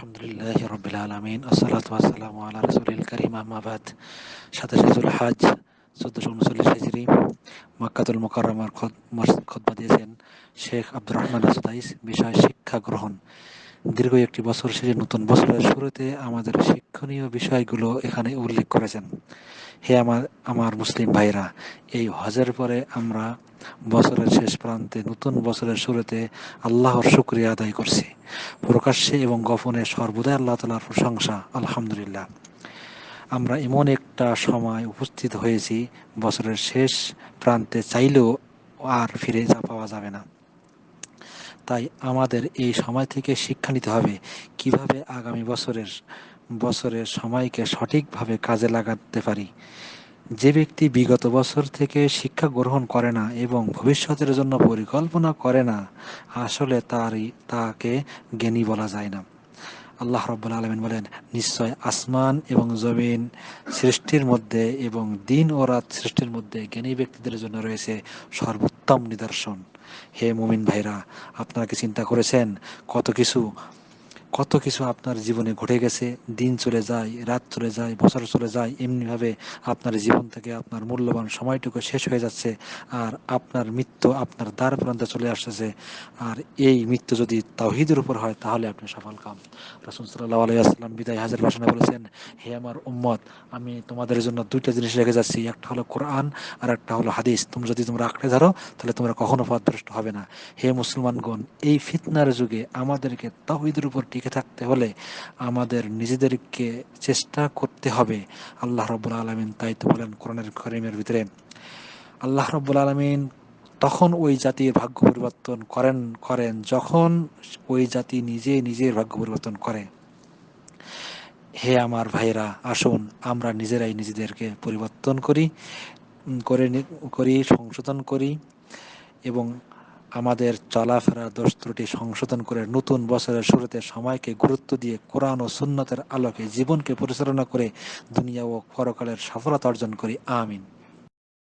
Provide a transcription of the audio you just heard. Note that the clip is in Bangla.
আলহামদুলিল্লাহি রাব্বিল আলামিন আসসালাতু ওয়াসসালামু আলা রাসূলিল কারীম আম্মা বাদ ২৭শে যুলহজ ১৪৩৯ হিজরি মক্কাতুল মুকাররমার খুতবা দিয়েছেন শেখ আব্দুর রহমান সুদাইস। বিষয় শিক্ষা গ্রহণ। দীর্ঘ একটি বছর শেষে নতুন বছরের শুরুতে আমাদের শিক্ষণীয় বিষয়গুলো এখানে উল্লেখ করেছেন। হে আমার মুসলিম ভাইরা, এই হজের পরে আমরা বছরের শেষ প্রান্তে নতুন বছরের শুরুতে আল্লাহর শুকরিয়া আদায় করছি। প্রকাশ্যে এবং গোপনে সর্বদাই আল্লাহ তাআলার প্রশংসা আলহামদুলিল্লাহ। আমরা এমন একটা সময় উপস্থিত হয়েছি, বছরের শেষ প্রান্তে চাইলেও আর ফিরে পাওয়া যাবে না। তাই আমাদের এই সময় থেকে শিক্ষা নিতে হবে কিভাবে আগামী বছরের সময়কে সঠিকভাবে কাজে লাগাতে পারি। যে ব্যক্তি বিগত বছর থেকে শিক্ষা গ্রহণ করে না এবং ভবিষ্যতের জন্য পরিকল্পনা করে না, আসলে তাকে জ্ঞানী বলা যায় না। আল্লাহ রাব্বুল আলামিন বলেন, নিশ্চয় আসমান এবং জমিন সৃষ্টির মধ্যে এবং দিন ও রাত সৃষ্টির মধ্যে জ্ঞানী ব্যক্তিদের জন্য রয়েছে সর্বোত্তম নিদর্শন। হে মুমিন ভাইরা, আপনারা কি চিন্তা করেছেন কত কিছু আপনার জীবনে ঘটে গেছে? দিন চলে যায়, রাত চলে যায়, বছর চলে যায়, এমনিভাবে আপনার জীবন থেকে আপনার মূল্যবান সময়টুকু শেষ হয়ে যাচ্ছে, আর আপনার মৃত্যু আপনার দ্বার প্রান্তে চলে আসতেছে। আর এই মৃত্যু যদি তাওহীদের উপর হয় তাহলে আপনি সফল কাম। রাসূল সাল্লাল্লাহু আলাইহি ওয়াসাল্লাম বিদায় হাজের ভাষণে বলেছেন, হে আমার উম্মত, আমি তোমাদের জন্য দুইটা জিনিস রেখে যাচ্ছি, একটা হলো কোরআন আর একটা হলো হাদিস। তোমরা আঁকড়ে ধরো তাহলে তোমরা কখনো পথভ্রষ্ট হবে না। হে মুসলমানগণ, এই ফিতনার যুগে আমাদেরকে তাওহীদের উপর টিকে থাকতে হলে আমাদের নিজেদেরকে চেষ্টা করতে হবে। আল্লাহ রাব্বুল আলামিন তাই তো বলেন কোরআনের কারীমের ভিতরে, আল্লাহ রাব্বুল আলামিন তখন ওই জাতির ভাগ্য পরিবর্তন করেন যখন ওই জাতি নিজের ভাগ্য পরিবর্তন করে। হে আমার ভাইরা, আসুন আমরা নিজেরাই নিজেদেরকে পরিবর্তন করি, সংশোধন করি এবং আমাদের চলাফেরা দোষ ত্রুটি সংশোধন করে নতুন বছরের শুরুতে সময়কে গুরুত্ব দিয়ে কোরআন ও সুন্নতের আলোকে জীবনকে পরিচালনা করে দুনিয়া ও পরকালের সফলতা অর্জন করি। আমিন।